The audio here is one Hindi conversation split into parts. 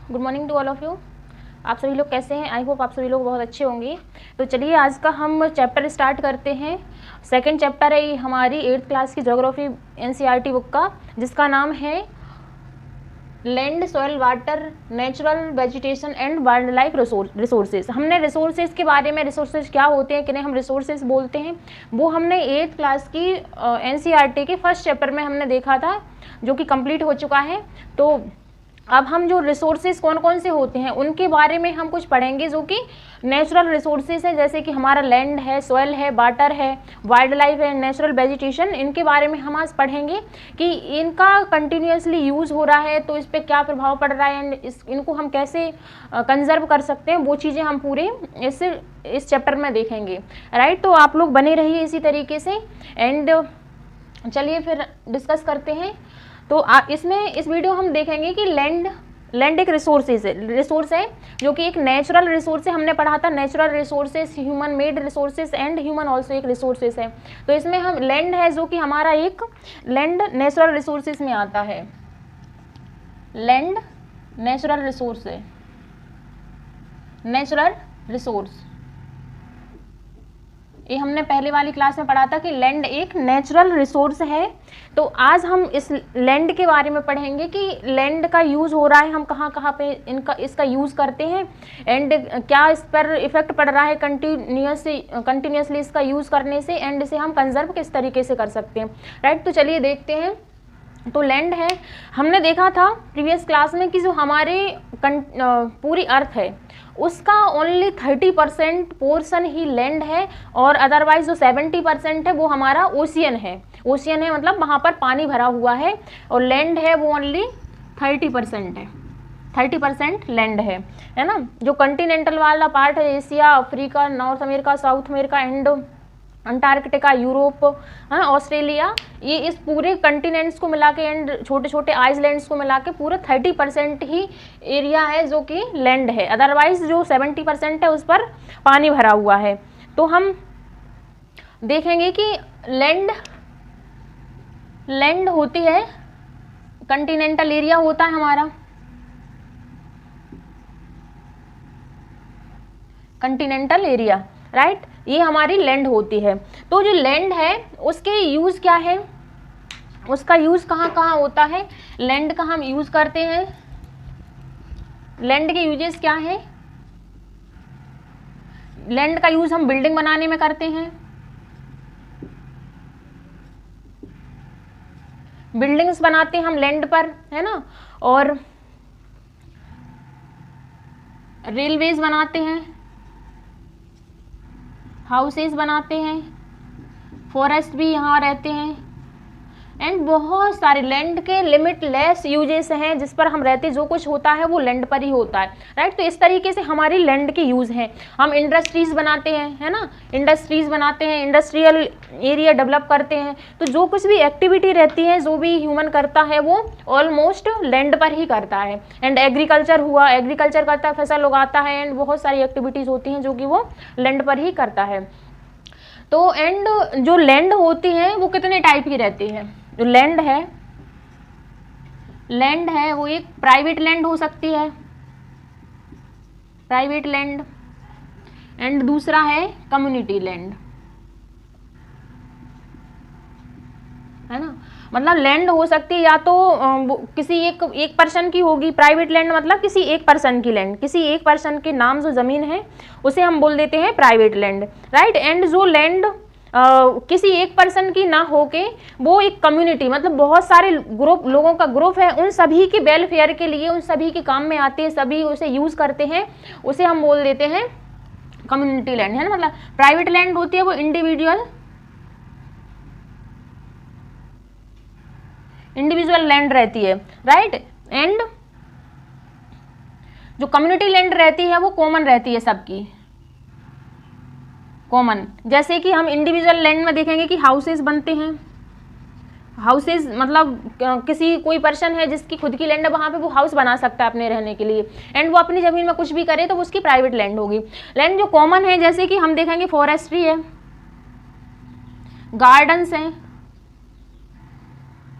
Good morning to all of you. आप सभी लोग कैसे हैं? आई होप आप सभी लोग बहुत अच्छे होंगे। तो चलिए आज का हम चैप्टर स्टार्ट करते हैं। सेकंड चैप्टर है ये हमारी 8th क्लास की ज्योग्राफी एनसीईआरटी बुक का, जिसका नाम है land, soil, water, natural vegetation and wild life resources. हमने रिसोर्सेज के बारे में, रिसोर्सेज क्या होते हैं, किन्हें हम रिसोर्सेज बोलते हैं, वो हमने 8th क्लास की एनसीईआरटी के फर्स्ट चैप्टर में हमने देखा था, जो कि कंप्लीट हो चुका है। तो अब हम जो रिसोर्सेज कौन कौन से होते हैं उनके बारे में हम कुछ पढ़ेंगे, जो कि नेचुरल रिसोर्सेज है, जैसे कि हमारा लैंड है, सॉइल है, वाटर है, वाइल्ड लाइफ है, नेचुरल वेजिटेशन। इनके बारे में हम आज पढ़ेंगे कि इनका कंटिन्यूसली यूज़ हो रहा है तो इस पर क्या प्रभाव पड़ रहा है एंड इनको हम कैसे कंजर्व कर सकते हैं, वो चीज़ें हम पूरे इस चैप्टर में देखेंगे। राइट, तो आप लोग बने रहिए इसी तरीके से। एंड चलिए फिर डिस्कस करते हैं। तो इसमें इस वीडियो हम देखेंगे कि लैंड एक रिसोर्स है जो कि एक नेचुरल रिसोर्स है। हमने पढ़ा था natural resources, human made resources and human also एक रिसोर्सेस है। तो इसमें हम लैंड है जो कि हमारा एक लैंड नेचुरल रिसोर्सेस में आता है। लैंड नेचुरल रिसोर्स है, नेचुरल रिसोर्स, ये हमने पहले वाली क्लास में पढ़ा था कि लैंड एक नेचुरल रिसोर्स है। तो आज हम इस लैंड के बारे में पढ़ेंगे कि लैंड का यूज़ हो रहा है, हम कहाँ कहाँ पे इसका यूज़ करते हैं एंड क्या इस पर इफेक्ट पड़ रहा है कंटिन्यूसली इसका यूज़ करने से, एंड इसे हम कंजर्व किस तरीके से कर सकते हैं। राइट, तो चलिए देखते हैं। तो लैंड है, हमने देखा था प्रीवियस क्लास में कि जो हमारे पूरी अर्थ है उसका ओनली 30% पोर्शन ही लैंड है और अदरवाइज जो 70% है वो हमारा ओशियन है। ओशियन है मतलब वहाँ पर पानी भरा हुआ है, और लैंड है वो ओनली 30% है। 30% लैंड है ना। जो कंटिनेंटल वाला पार्ट है, Asia, Africa, north America, south America, Antarctica, Europe, Australia, ये इस पूरे कंटिनेंट्स को मिला के एंड छोटे छोटे आइसलैंड्स को मिला के पूरा 30% ही एरिया है जो कि लैंड है। अदरवाइज जो 70% है उस पर पानी भरा हुआ है। तो हम देखेंगे कि लैंड होती है, कंटिनेंटल एरिया होता है हमारा, कंटिनेंटल एरिया। राइट, ये हमारी लैंड होती है। तो जो लैंड है उसके यूज़ क्या है, उसका यूज़ कहाँ कहाँ होता है, लैंड का हम यूज़ करते हैं, लैंड के यूजेस क्या है। लैंड का यूज़ हम बिल्डिंग बनाने में करते हैं, बिल्डिंग्स बनाते हैं हम लैंड पर, है ना, और रेलवेज बनाते हैं, हाउसेस बनाते हैं, फॉरेस्ट भी यहाँ रहते हैं, एंड बहुत सारे लैंड के लिमिटलेस यूजेस हैं जिस पर हम रहते, जो कुछ होता है वो लैंड पर ही होता है। राइट, तो इस तरीके से हमारी लैंड के यूज़ हैं। हम इंडस्ट्रीज बनाते हैं, है ना, इंडस्ट्रीज बनाते हैं, इंडस्ट्रियल एरिया डेवलप करते हैं। तो जो कुछ भी एक्टिविटी रहती है, जो भी ह्यूमन करता है, वो ऑलमोस्ट लैंड पर ही करता है। एंड एग्रीकल्चर हुआ, एग्रीकल्चर करता है, फसल उगाता है, एंड बहुत सारी एक्टिविटीज़ होती हैं जो कि वो लैंड पर ही करता है। तो एंड जो लैंड होती है वो कितने टाइप की रहती है। जो लैंड है वो एक प्राइवेट लैंड हो सकती है, प्राइवेट लैंड, एंड दूसरा है कम्युनिटी लैंड, है ना। मतलब लैंड हो सकती है या तो किसी एक पर्सन की होगी, प्राइवेट लैंड मतलब किसी एक पर्सन की लैंड, किसी एक पर्सन के नाम जो जमीन है उसे हम बोल देते हैं प्राइवेट लैंड। राइट, एंड जो लैंड किसी एक पर्सन की ना होके वो एक कम्युनिटी मतलब बहुत सारे ग्रुप लोगों का ग्रुप है, उन सभी के वेलफेयर के लिए, उन सभी के काम में आते हैं, सभी उसे यूज़ करते हैं, उसे हम बोल देते हैं कम्युनिटी लैंड, है ना। मतलब प्राइवेट लैंड होती है वो इंडिविजुअल लैंड रहती है। राइट, एंड जो कम्युनिटी लैंड रहती है वो कॉमन रहती है, सबकी कॉमन। जैसे कि हम इंडिविजुअल लैंड में देखेंगे कि हाउसेस बनते हैं, हाउसेस मतलब किसी कोई पर्सन है जिसकी खुद की लैंड है, वहाँ पे वो हाउस बना सकता है अपने रहने के लिए, एंड वो अपनी ज़मीन में कुछ भी करे तो वो उसकी प्राइवेट लैंड होगी। लैंड जो कॉमन है, जैसे कि हम देखेंगे फॉरेस्ट्री है, गार्डन्स हैं,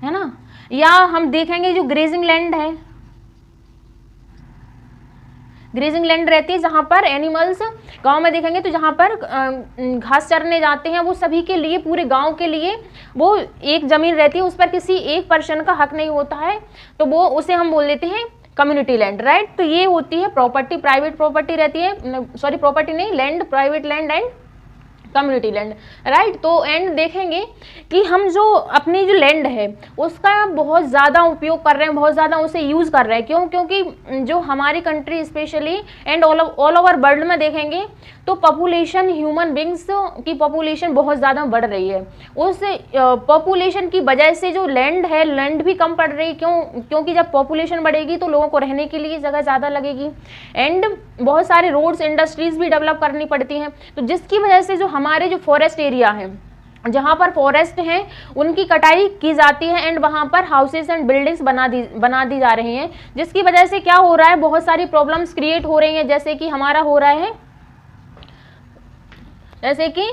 है ना, या हम देखेंगे जो ग्रेजिंग लैंड है, ग्रेजिंग लैंड रहती है जहाँ पर एनिमल्स, गांव में देखेंगे तो जहाँ पर घास चरने जाते हैं वो सभी के लिए, पूरे गांव के लिए वो एक ज़मीन रहती है, उस पर किसी एक पर्सन का हक नहीं होता है, तो वो उसे हम बोल देते हैं कम्युनिटी लैंड, राइट। तो ये होती है प्रॉपर्टी, प्राइवेट प्रॉपर्टी रहती है, सॉरी प्रॉपर्टी नहीं, land, private land and community land, right. तो एंड देखेंगे कि हम जो अपनी जो लैंड है उसका बहुत ज़्यादा उपयोग कर रहे हैं, बहुत ज़्यादा उसे यूज़ कर रहे हैं, क्यों? क्योंकि जो हमारी country specially and all over world में देखेंगे तो पॉपुलेशन, ह्यूमन बींग्स की पॉपुलेशन बहुत ज़्यादा बढ़ रही है। उस पॉपुलेशन की वजह से जो लैंड है, लैंड भी कम पड़ रही है, क्यों? क्योंकि जब पॉपुलेशन बढ़ेगी तो लोगों को रहने के लिए जगह ज़्यादा लगेगी एंड बहुत सारे रोड्स, इंडस्ट्रीज भी डेवलप करनी पड़ती हैं, तो जिसकी वजह से जो हमारे जो फॉरेस्ट एरिया है, जहाँ पर फॉरेस्ट हैं उनकी कटाई की जाती है एंड वहाँ पर हाउसेस एंड बिल्डिंग्स बना दी जा रही हैं, जिसकी वजह से क्या हो रहा है, बहुत सारी प्रॉब्लम्स क्रिएट हो रही हैं। जैसे कि हमारा हो रहा है, जैसे कि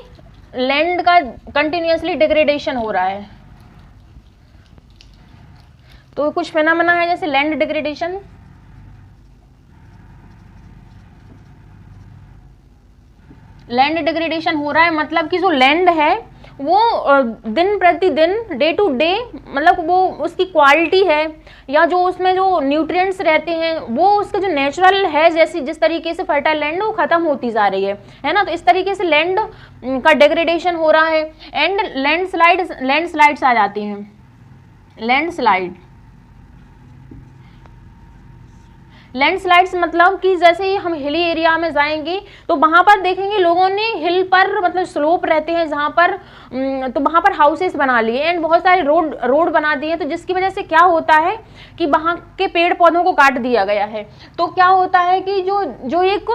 लैंड का कंटिन्यूअसली डिग्रेडेशन हो रहा है, तो कुछ फेनोमेना है जैसे लैंड डिग्रेडेशन, लैंड डिग्रेडेशन हो रहा है, मतलब कि जो लैंड है वो दिन प्रतिदिन, डे टू डे, मतलब वो उसकी क्वालिटी है या जो उसमें जो न्यूट्रिएंट्स रहते हैं वो उसका जो नेचुरल है, जैसे जिस तरीके से फर्टाइल लैंड वो खत्म होती जा रही है ना। तो इस तरीके से लैंड का डिग्रेडेशन हो रहा है एंड लैंडस्लाइड्स आ जाती हैं, लैंडस्लाइड्स मतलब कि जैसे ही हम हिली एरिया में जाएंगे तो वहाँ पर देखेंगे लोगों ने हिल पर, मतलब स्लोप रहते हैं जहाँ पर, तो वहाँ पर हाउसेस बना लिए एंड बहुत सारे रोड बना दिए, तो जिसकी वजह से क्या होता है कि वहाँ के पेड़ पौधों को काट दिया गया है। तो क्या होता है कि जो एक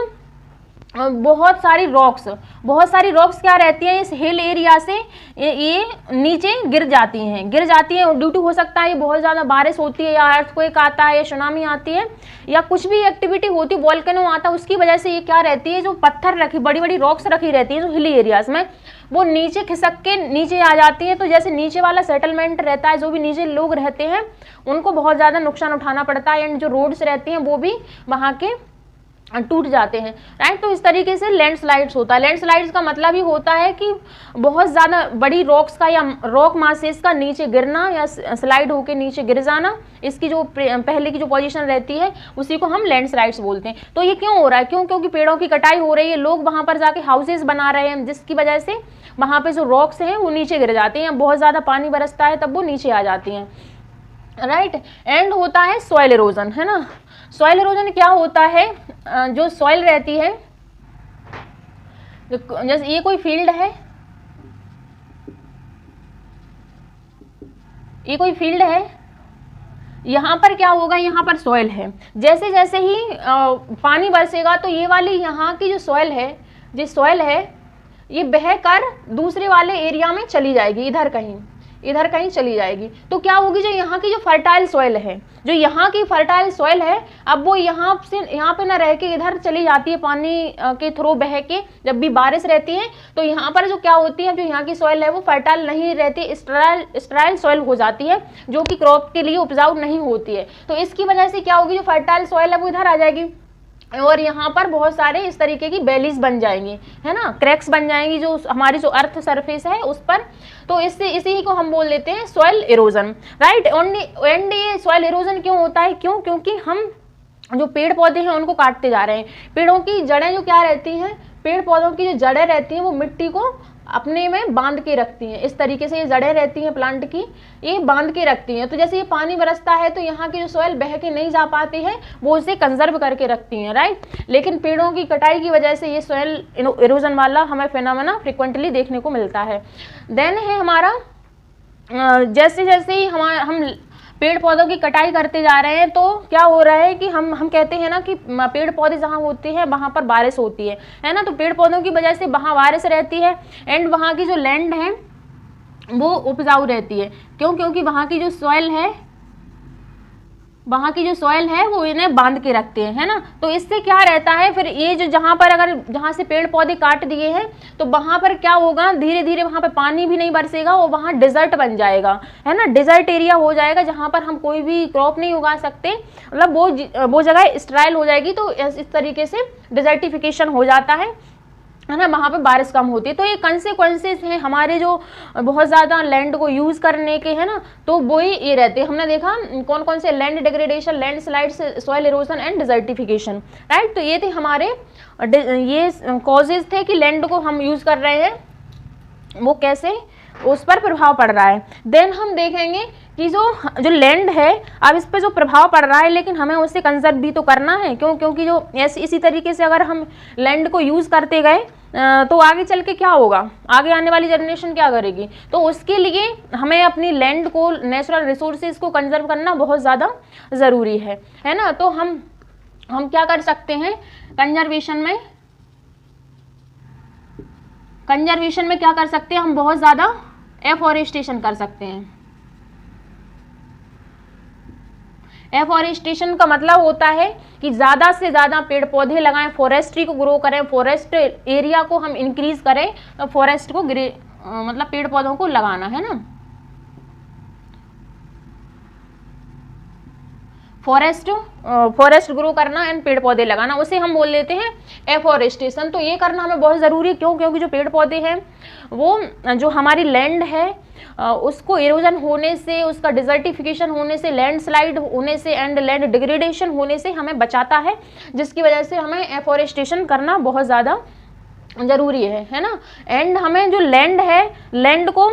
बहुत सारी रॉक्स क्या रहती हैं, इस हिल एरिया से ये नीचे गिर जाती हैं, ड्यू टू हो सकता है ये बहुत ज़्यादा बारिश होती है या अर्थक्वेक आता है या सुनामी आती है या कुछ भी एक्टिविटी होती है, वोल्केनो आता है, उसकी वजह से ये क्या रहती है, जो पत्थर रखी, बड़ी बड़ी रॉक्स रखी रहती है जो हिली एरियाज में, वो नीचे खिसक के नीचे आ जाती है। तो जैसे नीचे वाला सेटलमेंट रहता है, जो भी नीचे लोग रहते हैं उनको बहुत ज़्यादा नुकसान उठाना पड़ता है एंड जो रोड्स रहती हैं वो भी वहाँ के टूट जाते हैं, राइट। तो इस तरीके से लैंडस्लाइड्स होता है। लैंडस्लाइड्स का मतलब ही होता है कि बहुत ज़्यादा बड़ी रॉक्स का या रॉक मासेस का नीचे गिरना या स्लाइड होके नीचे गिर जाना, इसकी जो पहले की जो पोजीशन रहती है उसी को हम लैंडस्लाइड्स बोलते हैं। तो ये क्यों हो रहा है, क्योंकि पेड़ों की कटाई हो रही है, लोग वहाँ पर जाके हाउसेज बना रहे हैं, जिसकी वजह से वहाँ पर जो रॉक्स हैं वो नीचे गिर जाती हैं, बहुत ज़्यादा पानी बरसता है तब वो नीचे आ जाती हैं, राइट। एंड होता है सॉइल इरोजन, है ना। सॉइल इरोजन क्या होता है, जो सॉइल रहती है, जैसे ये कोई फील्ड है, यहाँ पर क्या होगा, यहाँ पर सॉइल है, जैसे जैसे ही पानी बरसेगा तो ये वाली यहाँ की जो सॉइल है ये बहकर दूसरे वाले एरिया में चली जाएगी, इधर कहीं चली जाएगी। तो क्या होगी, जो यहाँ की जो फर्टाइल सॉइल है, अब वो यहाँ पे ना रह के इधर चली जाती है, पानी के थ्रू बह के, जब भी बारिश रहती है तो यहाँ पर जो क्या होती है, जो यहाँ की सॉइल है वो फर्टाइल नहीं रहती, स्टेराइल सॉइल हो जाती है, जो कि क्रॉप के लिए उपजाऊ नहीं होती है। तो इसकी वजह से क्या होगी, जो फर्टाइल सॉइल है वो इधर आ जाएगी और यहाँ पर बहुत सारे इस तरीके की बेलीज बन जाएंगी, है ना, क्रैक्स बन जाएंगी जो हमारी जो अर्थ सरफेस है उस पर। तो इसी को हम बोल देते हैं सॉइल इरोजन, राइट। एंड ये सॉइल इरोजन क्यों होता है, क्योंकि हम जो पेड़ पौधे हैं उनको काटते जा रहे हैं। पेड़ों की जड़ें जो क्या रहती हैं, पेड़ पौधों की जो जड़ें रहती हैं वो मिट्टी को अपने में बांध के रखती हैं, इस तरीके से ये जड़ें रहती हैं प्लांट की, ये बांध के रखती हैं। तो जैसे ये पानी बरसता है तो यहाँ की जो सॉइल बह के नहीं जा पाती है, वो उसे कंजर्व करके रखती हैं, राइट। लेकिन पेड़ों की कटाई की वजह से ये सॉइल इरोजन वाला हमें फेनोमेना फ्रिक्वेंटली देखने को मिलता है। देन है हमारा, जैसे जैसे ही हम पेड़ पौधों की कटाई करते जा रहे हैं तो क्या हो रहा है कि हम कहते हैं ना कि पेड़ पौधे जहाँ होते हैं वहाँ पर बारिश होती है ना। तो पेड़ पौधों की वजह से वहाँ बारिश रहती है एंड वहाँ की जो लैंड है वो उपजाऊ रहती है। क्योंकि वहाँ की जो सॉइल है वहाँ की जो सॉइल है वो इन्हें बांध के रखते हैं, है ना। तो इससे क्या रहता है, फिर ये जो जहाँ पर अगर जहाँ से पेड़ पौधे काट दिए हैं तो वहाँ पर क्या होगा, धीरे धीरे वहाँ पर पानी भी नहीं बरसेगा और वहाँ डिजर्ट बन जाएगा, है ना। डिजर्ट एरिया हो जाएगा जहाँ पर हम कोई भी क्रॉप नहीं उगा सकते, मतलब वो जगह स्टेराइल हो जाएगी। तो इस तरीके से डिजर्टिफिकेशन हो जाता है ना, वहाँ पे बारिश कम होती है। तो ये कंसेक्वेंसेस हैं हमारे जो बहुत ज़्यादा लैंड को यूज़ करने के, है ना। तो वो ही ये रहते हैं। हमने देखा कौन कौन से, land degradation, land slides, soil erosion and desertification, right. तो ये थे हमारे ये कॉजेज थे कि लैंड को हम यूज़ कर रहे हैं, वो कैसे उस पर प्रभाव पड़ रहा है। देन हम देखेंगे कि जो लैंड है, अब इस पर जो प्रभाव पड़ रहा है, लेकिन हमें उसे कंजर्व भी तो करना है, क्योंकि जो इसी तरीके से अगर हम लैंड को यूज़ करते गए तो आगे चल के क्या होगा, आगे आने वाली जनरेशन क्या करेगी। तो उसके लिए हमें अपनी लैंड को, नेचुरल रिसोर्सेज को कंजर्व करना बहुत ज़्यादा ज़रूरी है ना। तो हम क्या कर सकते हैं कंजर्वेशन में क्या कर सकते हैं, हम बहुत ज़्यादा एफॉरेस्टेशन कर सकते हैं। एफॉरेस्टेशन का मतलब होता है कि ज़्यादा से ज़्यादा पेड़ पौधे लगाएं, फॉरेस्ट्री को ग्रो करें, फॉरेस्ट एरिया को हम इंक्रीज करें, तो फॉरेस्ट को मतलब पेड़ पौधों को लगाना, है ना। फॉरेस्ट ग्रो करना एंड पेड़ पौधे लगाना, उसे हम बोल लेते हैं एफॉरेस्टेशन। तो ये करना हमें बहुत ज़रूरी है, क्योंकि जो पेड़ पौधे हैं वो जो हमारी लैंड है उसको इरोजन होने से, उसका डिजर्टिफिकेशन होने से, लैंडस्लाइड होने से एंड लैंड डिग्रेडेशन होने से हमें बचाता है, जिसकी वजह से हमें एफॉरेस्टेशन करना बहुत ज़्यादा ज़रूरी है ना। एंड हमें जो लैंड है, लैंड को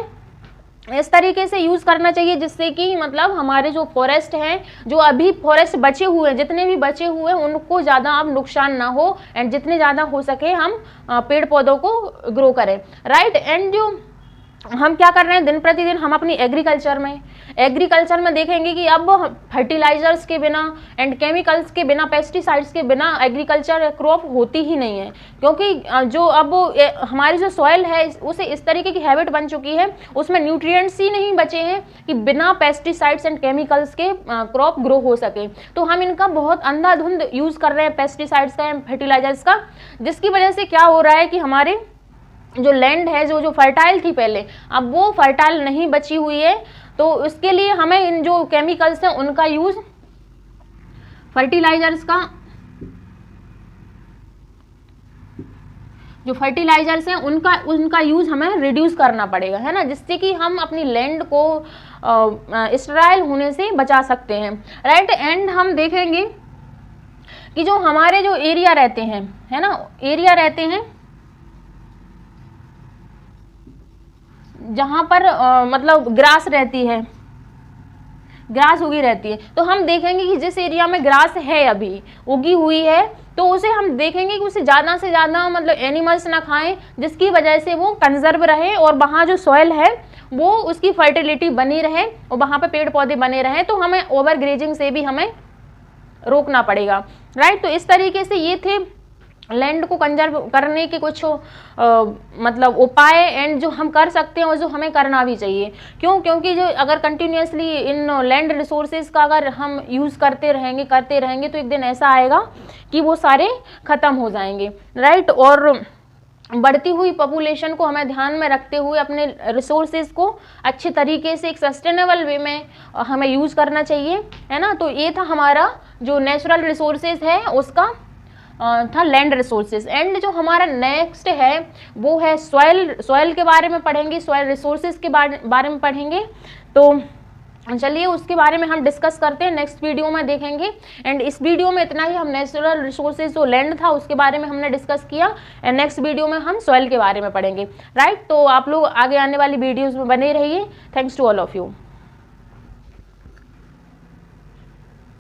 इस तरीके से यूज़ करना चाहिए जिससे कि मतलब हमारे जो फॉरेस्ट हैं, जो अभी फॉरेस्ट बचे हुए हैं, जितने भी बचे हुए हैं उनको ज़्यादा अब नुकसान ना हो, एंड जितने ज़्यादा हो सके हम पेड़ पौधों को ग्रो करें, राइट। एंड जो हम क्या कर रहे हैं दिन प्रतिदिन, हम अपनी एग्रीकल्चर में देखेंगे कि अब फर्टिलाइजर्स के बिना एंड केमिकल्स के बिना, पेस्टिसाइड्स के बिना एग्रीकल्चर क्रॉप होती ही नहीं है, क्योंकि जो अब हमारी जो सॉइल है उसे इस तरीके की हैबिट बन चुकी है, उसमें न्यूट्रिएंट्स ही नहीं बचे हैं कि बिना पेस्टिसाइड्स एंड केमिकल्स के क्रॉप ग्रो हो सके। तो हम इनका बहुत अंधाधुंध यूज़ कर रहे हैं, पेस्टिसाइड्स का एंड फर्टिलाइजर्स का, जिसकी वजह से क्या हो रहा है कि हमारे जो लैंड है जो फर्टाइल थी पहले, अब वो फर्टाइल नहीं बची हुई है। तो उसके लिए हमें इन जो केमिकल्स हैं उनका यूज, फर्टिलाइजर्स हैं उनका यूज हमें रिड्यूस करना पड़ेगा, है ना, जिससे कि हम अपनी लैंड को स्टेराइल होने से बचा सकते हैं, राइट। एंड हम देखेंगे कि जो हमारे जो एरिया रहते हैं, है ना, एरिया रहते हैं जहाँ पर मतलब ग्रास रहती है, ग्रास उगी रहती है, तो हम देखेंगे कि जिस एरिया में ग्रास है अभी उगी हुई है, तो उसे हम देखेंगे कि उसे ज़्यादा से ज़्यादा मतलब एनिमल्स ना खाएं, जिसकी वजह से वो कंजर्व रहे और वहाँ जो सॉइल है वो उसकी फर्टिलिटी बनी रहे और वहाँ पे पेड़ पौधे बने रहें। तो हमें ओवर ग्रेजिंग से भी हमें रोकना पड़ेगा, राइट। तो इस तरीके से ये थे लैंड को कंजर्व करने के कुछ मतलब उपाय एंड जो हम कर सकते हैं और जो हमें करना भी चाहिए। क्योंकि जो अगर कंटिन्यूसली इन लैंड रिसोर्सेज का अगर हम यूज़ करते रहेंगे तो एक दिन ऐसा आएगा कि वो सारे ख़त्म हो जाएंगे, राइट। और बढ़ती हुई पॉपुलेशन को हमें ध्यान में रखते हुए अपने रिसोर्सेज को अच्छे तरीके से एक सस्टेनेबल वे में हमें यूज़ करना चाहिए, है ना। तो ये था हमारा जो नेचुरल रिसोर्सेज है उसका था लैंड रिसोर्सेज। एंड जो हमारा नेक्स्ट है वो है सॉइल के बारे में पढ़ेंगे, सॉइल रिसोर्सेज के बारे में पढ़ेंगे। तो चलिए उसके बारे में हम डिस्कस करते हैं, नेक्स्ट वीडियो में देखेंगे। एंड इस वीडियो में इतना ही, हम नेचुरल रिसोर्सेज जो लैंड था उसके बारे में हमने डिस्कस किया, एंड नेक्स्ट वीडियो में हम सॉइल के बारे में पढ़ेंगे, राइट। तो आप लोग आगे आने वाली वीडियोज़ में बने रहिए। Thanks to all of you.